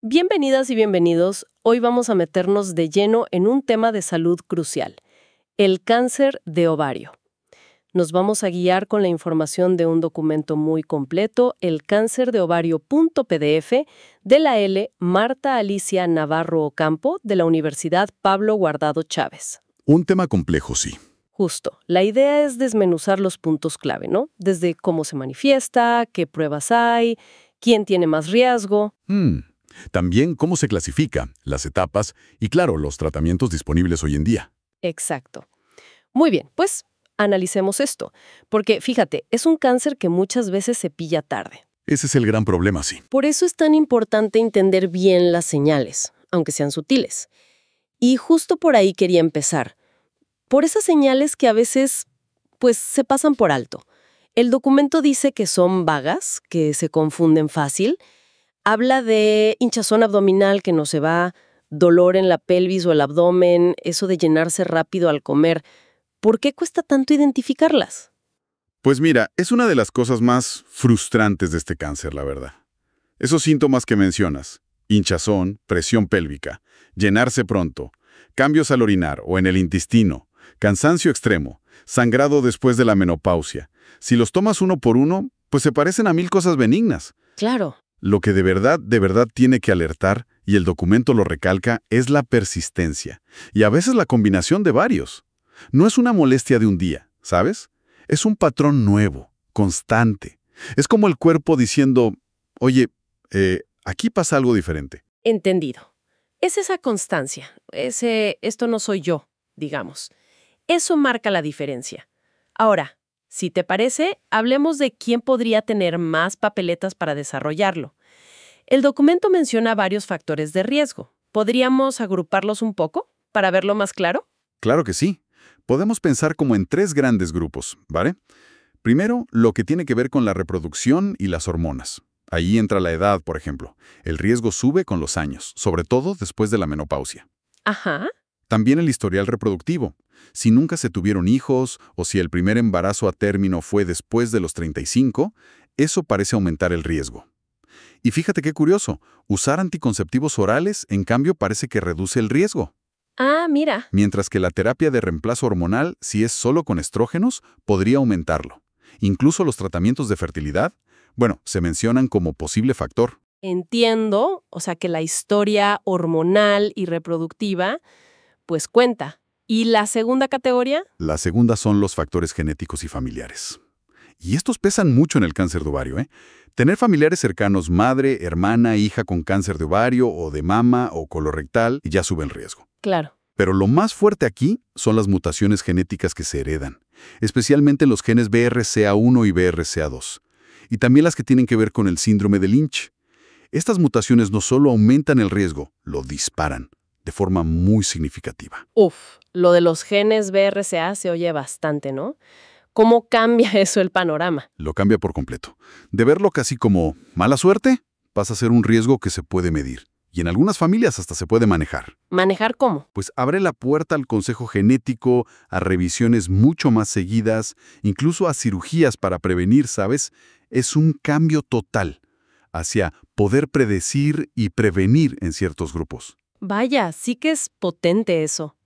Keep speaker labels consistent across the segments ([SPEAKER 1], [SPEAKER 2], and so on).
[SPEAKER 1] Bienvenidas y bienvenidos. Hoy vamos a meternos de lleno en un tema de salud crucial, el cáncer de ovario. Nos vamos a guiar con la información de un documento muy completo, el cáncerdeovario.pdf, de la L. Marta Alicia Navarro Ocampo, de la Universidad Pablo Guardado Chávez.
[SPEAKER 2] Un tema complejo, sí.
[SPEAKER 1] Justo. La idea es desmenuzar los puntos clave, ¿no? Desde cómo se manifiesta, qué pruebas hay, quién tiene más riesgo.
[SPEAKER 2] También cómo se clasifica, las etapas y, claro, los tratamientos disponibles hoy en día.
[SPEAKER 1] Exacto. Muy bien, pues analicemos esto. Porque, fíjate, es un cáncer que muchas veces se pilla tarde.
[SPEAKER 2] Ese es el gran problema, sí.
[SPEAKER 1] Por eso es tan importante entender bien las señales, aunque sean sutiles. Y justo por ahí quería empezar. Por esas señales que a veces, pues, se pasan por alto. El documento dice que son vagas, que se confunden fácil. Habla de hinchazón abdominal que no se va, dolor en la pelvis o el abdomen, eso de llenarse rápido al comer. ¿Por qué cuesta tanto identificarlas?
[SPEAKER 2] Pues mira, es una de las cosas más frustrantes de este cáncer, la verdad. Esos síntomas que mencionas, hinchazón, presión pélvica, llenarse pronto, cambios al orinar o en el intestino, cansancio extremo, sangrado después de la menopausia. Si los tomas uno por uno, pues se parecen a 1000 cosas benignas.
[SPEAKER 1] Claro.
[SPEAKER 2] Lo que de verdad tiene que alertar, y el documento lo recalca, es la persistencia. Y a veces la combinación de varios. No es una molestia de un día, ¿sabes? Es un patrón nuevo, constante. Es como el cuerpo diciendo, oye, aquí pasa algo diferente.
[SPEAKER 1] Entendido. Es esa constancia, esto no soy yo, digamos. Eso marca la diferencia. Ahora, si te parece, hablemos de quién podría tener más papeletas para desarrollarlo. El documento menciona varios factores de riesgo. ¿Podríamos agruparlos un poco para verlo más claro?
[SPEAKER 2] Claro que sí. Podemos pensar como en 3 grandes grupos, ¿vale? Primero, lo que tiene que ver con la reproducción y las hormonas. Ahí entra la edad, por ejemplo. El riesgo sube con los años, sobre todo después de la menopausia.
[SPEAKER 1] Ajá.
[SPEAKER 2] También el historial reproductivo. Si nunca se tuvieron hijos o si el primer embarazo a término fue después de los 35, eso parece aumentar el riesgo. Y fíjate qué curioso, usar anticonceptivos orales, en cambio, parece que reduce el riesgo.
[SPEAKER 1] Ah, mira.
[SPEAKER 2] Mientras que la terapia de reemplazo hormonal, si es solo con estrógenos, podría aumentarlo. Incluso los tratamientos de fertilidad, bueno, se mencionan como posible factor.
[SPEAKER 1] Entiendo, o sea que la historia hormonal y reproductiva, pues cuenta. ¿Y la segunda categoría?
[SPEAKER 2] La segunda son los factores genéticos y familiares. Y estos pesan mucho en el cáncer de ovario, ¿eh? Tener familiares cercanos, madre, hermana, hija con cáncer de ovario o de mama o colorectal, ya sube el riesgo.
[SPEAKER 1] Claro.
[SPEAKER 2] Pero lo más fuerte aquí son las mutaciones genéticas que se heredan, especialmente los genes BRCA1 y BRCA2, y también las que tienen que ver con el síndrome de Lynch. Estas mutaciones no solo aumentan el riesgo, lo disparan de forma muy significativa.
[SPEAKER 1] Lo de los genes BRCA se oye bastante, ¿no? ¿Cómo cambia eso el panorama?
[SPEAKER 2] Lo cambia por completo. De verlo casi como mala suerte, pasa a ser un riesgo que se puede medir. Y en algunas familias hasta se puede manejar.
[SPEAKER 1] ¿Manejar cómo?
[SPEAKER 2] Pues abre la puerta al consejo genético, a revisiones mucho más seguidas, incluso a cirugías para prevenir, ¿sabes? Es un cambio total hacia poder predecir y prevenir en ciertos grupos.
[SPEAKER 1] Vaya, sí que es potente eso.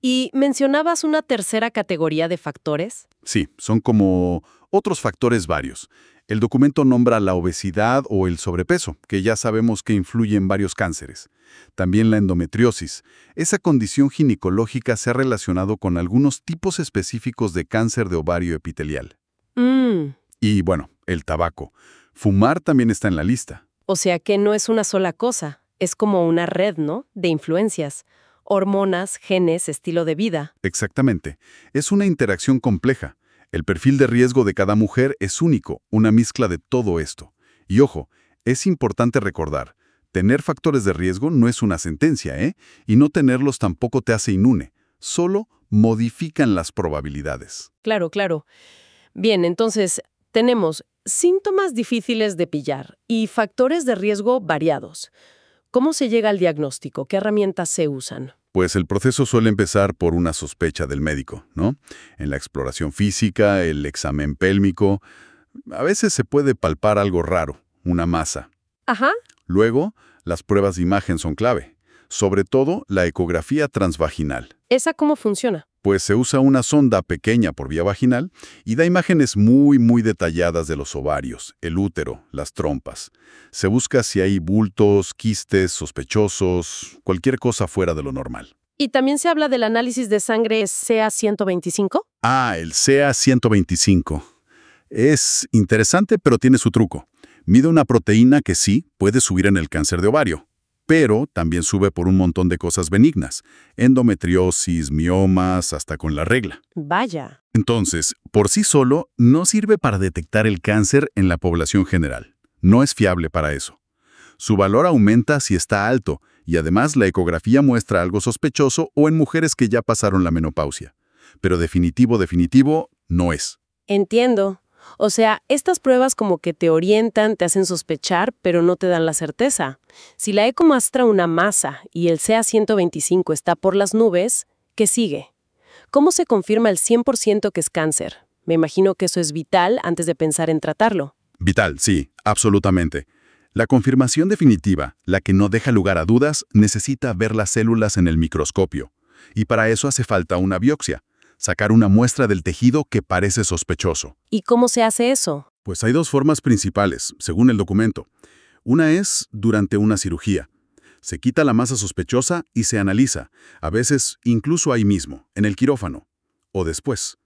[SPEAKER 1] ¿Y mencionabas una tercera categoría de factores?
[SPEAKER 2] Sí, son como otros factores varios. El documento nombra la obesidad o el sobrepeso, que ya sabemos que influye en varios cánceres. También la endometriosis. Esa condición ginecológica se ha relacionado con algunos tipos específicos de cáncer de ovario epitelial. Y bueno, el tabaco. Fumar también está en la lista.
[SPEAKER 1] O sea que no es una sola cosa, es como una red, ¿no? De influencias. Hormonas, genes, estilo de vida.
[SPEAKER 2] Exactamente. Es una interacción compleja. El perfil de riesgo de cada mujer es único, una mezcla de todo esto. Y ojo, es importante recordar, tener factores de riesgo no es una sentencia, ¿eh? Y no tenerlos tampoco te hace inmune, solo modifican las probabilidades.
[SPEAKER 1] Claro, claro. Bien, entonces, tenemos síntomas difíciles de pillar y factores de riesgo variados. ¿Cómo se llega al diagnóstico? ¿Qué herramientas se usan?
[SPEAKER 2] Pues el proceso suele empezar por una sospecha del médico, ¿no? En la exploración física, el examen pélvico. A veces se puede palpar algo raro, una masa.
[SPEAKER 1] Ajá.
[SPEAKER 2] Luego, Las pruebas de imagen son clave, sobre todo la ecografía transvaginal.
[SPEAKER 1] ¿Esa cómo funciona?
[SPEAKER 2] Pues se usa una sonda pequeña por vía vaginal y da imágenes muy detalladas de los ovarios, el útero, las trompas. Se busca si hay bultos, quistes, sospechosos, cualquier cosa fuera de lo normal.
[SPEAKER 1] ¿Y también se habla del análisis de sangre CA-125?
[SPEAKER 2] El CA-125. Es interesante, pero tiene su truco. Mide una proteína que sí puede subir en el cáncer de ovario, pero también sube por un montón de cosas benignas, endometriosis, miomas, hasta con la regla.
[SPEAKER 1] Vaya.
[SPEAKER 2] Entonces, por sí solo, no sirve para detectar el cáncer en la población general. No es fiable para eso. Su valor aumenta si está alto, y además la ecografía muestra algo sospechoso o en mujeres que ya pasaron la menopausia. Pero definitivo, no es.
[SPEAKER 1] Entiendo. O sea, estas pruebas como que te orientan, te hacen sospechar, pero no te dan la certeza. Si la eco muestra una masa y el CA-125 está por las nubes, ¿qué sigue? ¿Cómo se confirma el 100% que es cáncer? Me imagino que eso es vital antes de pensar en tratarlo.
[SPEAKER 2] Vital, sí, absolutamente. La confirmación definitiva, la que no deja lugar a dudas, necesita ver las células en el microscopio. Y para eso hace falta una biopsia, sacar una muestra del tejido que parece sospechoso.
[SPEAKER 1] ¿Y cómo se hace eso?
[SPEAKER 2] Pues hay dos formas principales, según el documento. Una es durante una cirugía. Se quita la masa sospechosa y se analiza, a veces incluso ahí mismo, en el quirófano, o después.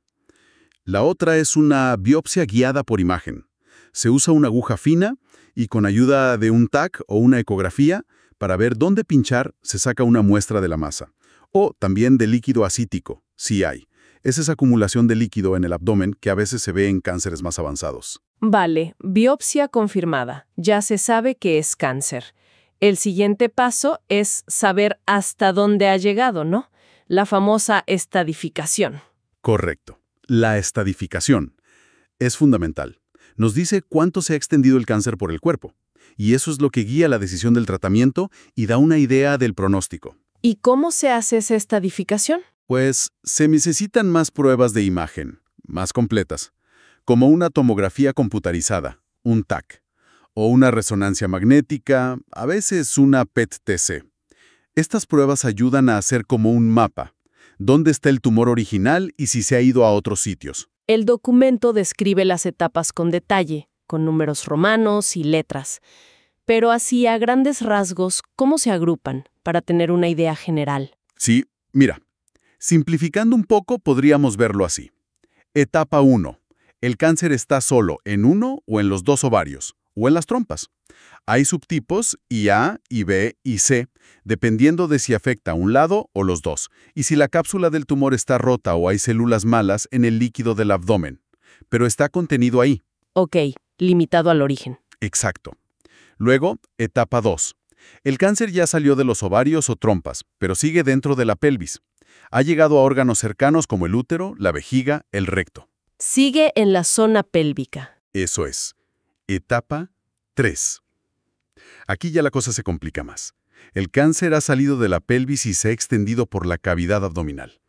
[SPEAKER 2] La otra es una biopsia guiada por imagen. Se usa una aguja fina y con ayuda de un TAC o una ecografía, para ver dónde pinchar, se saca una muestra de la masa. O también de líquido acítico, si hay. Es esa acumulación de líquido en el abdomen que a veces se ve en cánceres más avanzados.
[SPEAKER 3] Vale, biopsia confirmada. Ya se sabe que es cáncer. El siguiente paso es saber hasta dónde ha llegado, ¿no? La famosa estadificación.
[SPEAKER 2] Correcto. La estadificación es fundamental. Nos dice cuánto se ha extendido el cáncer por el cuerpo. Y eso es lo que guía la decisión del tratamiento y da una idea del pronóstico.
[SPEAKER 3] ¿Y cómo se hace esa estadificación?
[SPEAKER 2] Pues se necesitan más pruebas de imagen, más completas, como una tomografía computarizada, un TAC, o una resonancia magnética, a veces una PET-TC. Estas pruebas ayudan a hacer como un mapa, dónde está el tumor original y si se ha ido a otros sitios.
[SPEAKER 3] El documento describe las etapas con detalle, con números romanos y letras. Pero así, a grandes rasgos, ¿cómo se agrupan para tener una idea general?
[SPEAKER 2] Sí, mira, simplificando un poco podríamos verlo así. Etapa 1. El cáncer está solo en uno o en los dos ovarios, o en las trompas. Hay subtipos y A, y B, y C, dependiendo de si afecta a un lado o los dos, y si la cápsula del tumor está rota o hay células malas en el líquido del abdomen. Pero está contenido ahí.
[SPEAKER 3] Ok, limitado al origen.
[SPEAKER 2] Exacto. Luego, etapa 2. El cáncer ya salió de los ovarios o trompas, pero sigue dentro de la pelvis. Ha llegado a órganos cercanos como el útero, la vejiga, el recto.
[SPEAKER 3] Sigue en la zona pélvica.
[SPEAKER 2] Eso es. Etapa 3. Aquí ya la cosa se complica más. El cáncer ha salido de la pelvis y se ha extendido por la cavidad abdominal.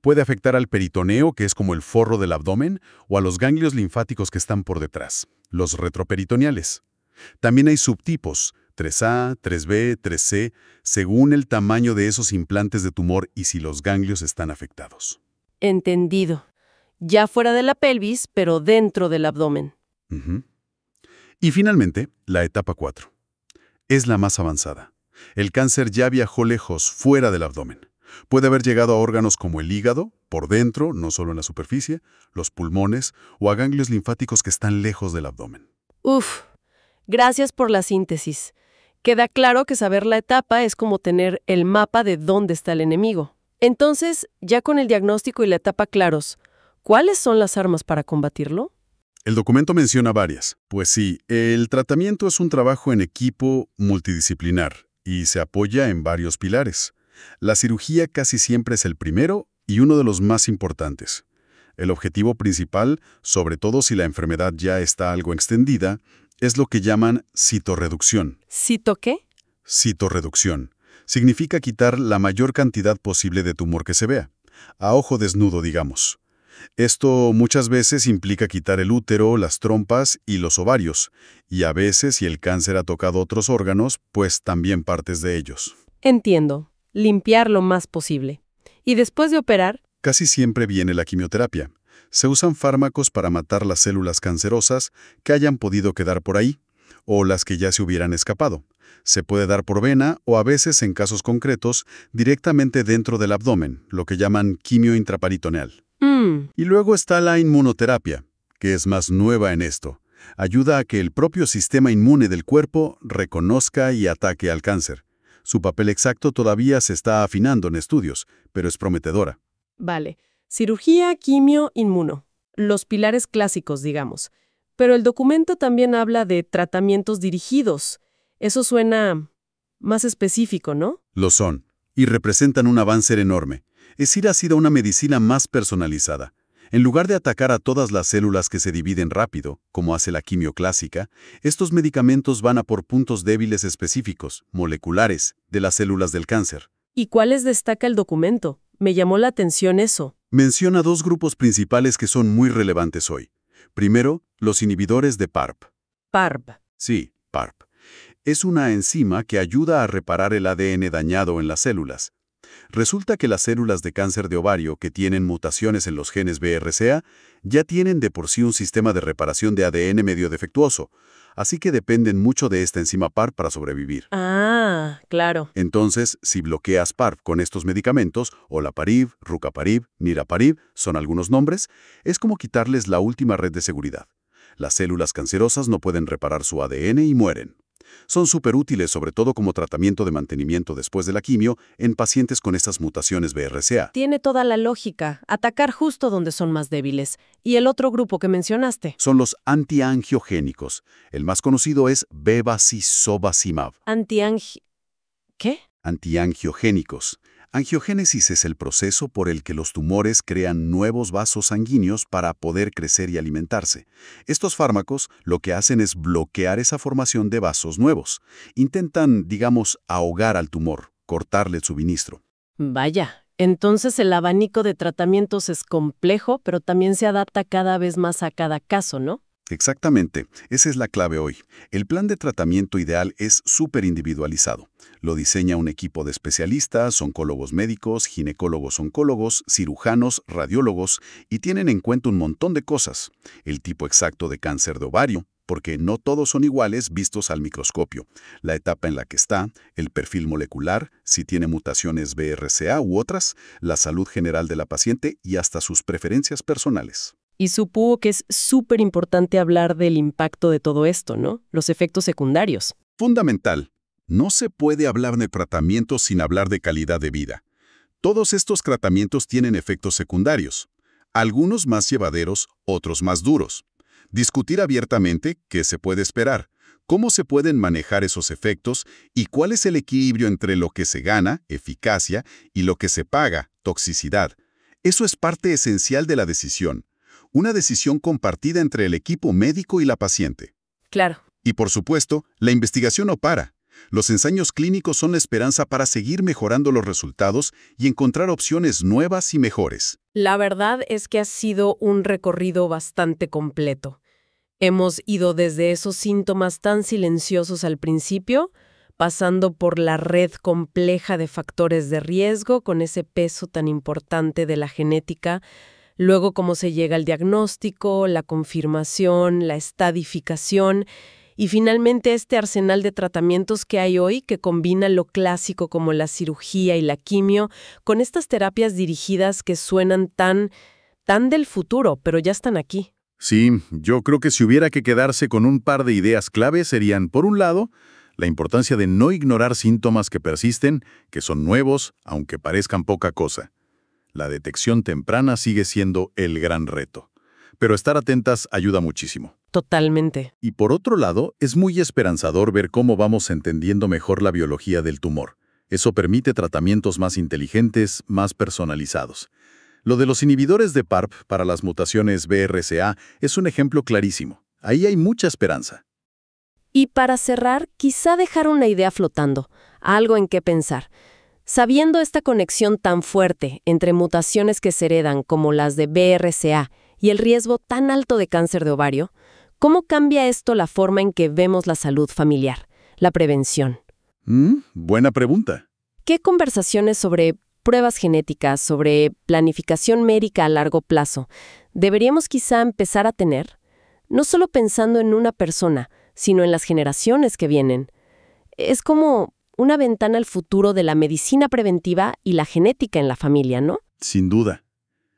[SPEAKER 2] Puede afectar al peritoneo, que es como el forro del abdomen, o a los ganglios linfáticos que están por detrás, los retroperitoneales. También hay subtipos, 3A, 3B, 3C, según el tamaño de esos implantes de tumor y si los ganglios están afectados.
[SPEAKER 3] Entendido. Ya fuera de la pelvis, pero dentro del abdomen.
[SPEAKER 2] Ujú. Y finalmente, la etapa 4. Es la más avanzada. El cáncer ya viajó lejos, fuera del abdomen. Puede haber llegado a órganos como el hígado, por dentro, no solo en la superficie, los pulmones o a ganglios linfáticos que están lejos del abdomen.
[SPEAKER 3] Uf, gracias por la síntesis. Queda claro que saber la etapa es como tener el mapa de dónde está el enemigo. Entonces, ya con el diagnóstico y la etapa claros, ¿cuáles son las armas para combatirlo?
[SPEAKER 2] El documento menciona varias. Pues sí, el tratamiento es un trabajo en equipo multidisciplinar y se apoya en varios pilares. La cirugía casi siempre es el primero y uno de los más importantes. El objetivo principal, sobre todo si la enfermedad ya está algo extendida, es lo que llaman citorreducción.
[SPEAKER 3] ¿Cito qué?
[SPEAKER 2] Citorreducción. Significa quitar la mayor cantidad posible de tumor que se vea. A ojo desnudo, digamos. Esto muchas veces implica quitar el útero, las trompas y los ovarios, y a veces, si el cáncer ha tocado otros órganos, pues también partes de ellos.
[SPEAKER 3] Entiendo. Limpiar lo más posible. Y después de operar,
[SPEAKER 2] Casi siempre viene la quimioterapia. Se usan fármacos para matar las células cancerosas que hayan podido quedar por ahí, o las que ya se hubieran escapado. Se puede dar por vena o a veces, en casos concretos, directamente dentro del abdomen, lo que llaman quimio intraperitoneal. Y luego está la inmunoterapia, que es más nueva en esto. Ayuda a que el propio sistema inmune del cuerpo reconozca y ataque al cáncer. Su papel exacto todavía se está afinando en estudios, pero es prometedora.
[SPEAKER 3] vale. Cirugía, quimio, inmuno. Los pilares clásicos, digamos. Pero el documento también habla de tratamientos dirigidos. Eso suena más específico, ¿no?
[SPEAKER 2] Lo son, y representan un avance enorme. Es ir hacia una medicina más personalizada. En lugar de atacar a todas las células que se dividen rápido, como hace la quimio clásica, estos medicamentos van a por puntos débiles específicos, moleculares, de las células del cáncer.
[SPEAKER 3] ¿Y cuáles destaca el documento? Me llamó la atención eso.
[SPEAKER 2] Menciona dos grupos principales que son muy relevantes hoy. Primero, los inhibidores de PARP.
[SPEAKER 3] PARP.
[SPEAKER 2] Sí, PARP. Es una enzima que ayuda a reparar el ADN dañado en las células. Resulta que las células de cáncer de ovario que tienen mutaciones en los genes BRCA ya tienen de por sí un sistema de reparación de ADN medio defectuoso, así que dependen mucho de esta enzima PARP para sobrevivir.
[SPEAKER 3] Ah, claro.
[SPEAKER 2] Entonces, si bloqueas PARP con estos medicamentos, olaparib, rucaparib, niraparib, son algunos nombres, es como quitarles la última red de seguridad. Las células cancerosas no pueden reparar su ADN y mueren. Son súper útiles, sobre todo como tratamiento de mantenimiento después de la quimio en pacientes con estas mutaciones BRCA.
[SPEAKER 3] Tiene toda la lógica. Atacar justo donde son más débiles. ¿Y el otro grupo que mencionaste?
[SPEAKER 2] Son los antiangiogénicos. El más conocido es bevacizumab.
[SPEAKER 3] ¿Qué?
[SPEAKER 2] Antiangiogénicos. Angiogénesis es el proceso por el que los tumores crean nuevos vasos sanguíneos para poder crecer y alimentarse. Estos fármacos lo que hacen es bloquear esa formación de vasos nuevos. Intentan, digamos, ahogar al tumor, cortarle el suministro.
[SPEAKER 3] Vaya. Entonces el abanico de tratamientos es complejo, pero también se adapta cada vez más a cada caso, ¿no?
[SPEAKER 2] Exactamente, esa es la clave hoy. El plan de tratamiento ideal es súper individualizado. Lo diseña un equipo de especialistas, oncólogos médicos, ginecólogos oncólogos, cirujanos, radiólogos, y tienen en cuenta un montón de cosas. El tipo exacto de cáncer de ovario, porque no todos son iguales vistos al microscopio. La etapa en la que está, el perfil molecular, si tiene mutaciones BRCA u otras, la salud general de la paciente y hasta sus preferencias personales.
[SPEAKER 3] Y supongo que es súper importante hablar del impacto de todo esto, ¿no? Los efectos secundarios.
[SPEAKER 2] Fundamental. No se puede hablar de tratamiento sin hablar de calidad de vida. Todos estos tratamientos tienen efectos secundarios. Algunos más llevaderos, otros más duros. Discutir abiertamente qué se puede esperar, cómo se pueden manejar esos efectos y cuál es el equilibrio entre lo que se gana, eficacia, y lo que se paga, toxicidad. Eso es parte esencial de la decisión. Una decisión compartida entre el equipo médico y la paciente.
[SPEAKER 3] Claro.
[SPEAKER 2] Y por supuesto, la investigación no para. Los ensayos clínicos son la esperanza para seguir mejorando los resultados y encontrar opciones nuevas y mejores.
[SPEAKER 3] La verdad es que ha sido un recorrido bastante completo. Hemos ido desde esos síntomas tan silenciosos al principio, pasando por la red compleja de factores de riesgo con ese peso tan importante de la genética, luego cómo se llega al diagnóstico, la confirmación, la estadificación y finalmente este arsenal de tratamientos que hay hoy que combina lo clásico como la cirugía y la quimio con estas terapias dirigidas que suenan tan del futuro, pero ya están aquí.
[SPEAKER 2] Sí, yo creo que si hubiera que quedarse con un par de ideas clave serían, por un lado, la importancia de no ignorar síntomas que persisten, que son nuevos, aunque parezcan poca cosa. La detección temprana sigue siendo el gran reto. Pero estar atentas ayuda muchísimo.
[SPEAKER 3] Totalmente.
[SPEAKER 2] Y por otro lado, es muy esperanzador ver cómo vamos entendiendo mejor la biología del tumor. Eso permite tratamientos más inteligentes, más personalizados. Lo de los inhibidores de PARP para las mutaciones BRCA es un ejemplo clarísimo. Ahí hay mucha esperanza.
[SPEAKER 3] Y para cerrar, quizá dejar una idea flotando, algo en qué pensar. Sabiendo esta conexión tan fuerte entre mutaciones que se heredan como las de BRCA y el riesgo tan alto de cáncer de ovario, ¿cómo cambia esto la forma en que vemos la salud familiar, la prevención?
[SPEAKER 2] Buena pregunta.
[SPEAKER 3] ¿Qué conversaciones sobre pruebas genéticas, sobre planificación médica a largo plazo, deberíamos quizá empezar a tener? No solo pensando en una persona, sino en las generaciones que vienen. Es como una ventana al futuro de la medicina preventiva y la genética en la familia, ¿no?
[SPEAKER 2] Sin duda.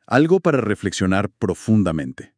[SPEAKER 2] Algo para reflexionar profundamente.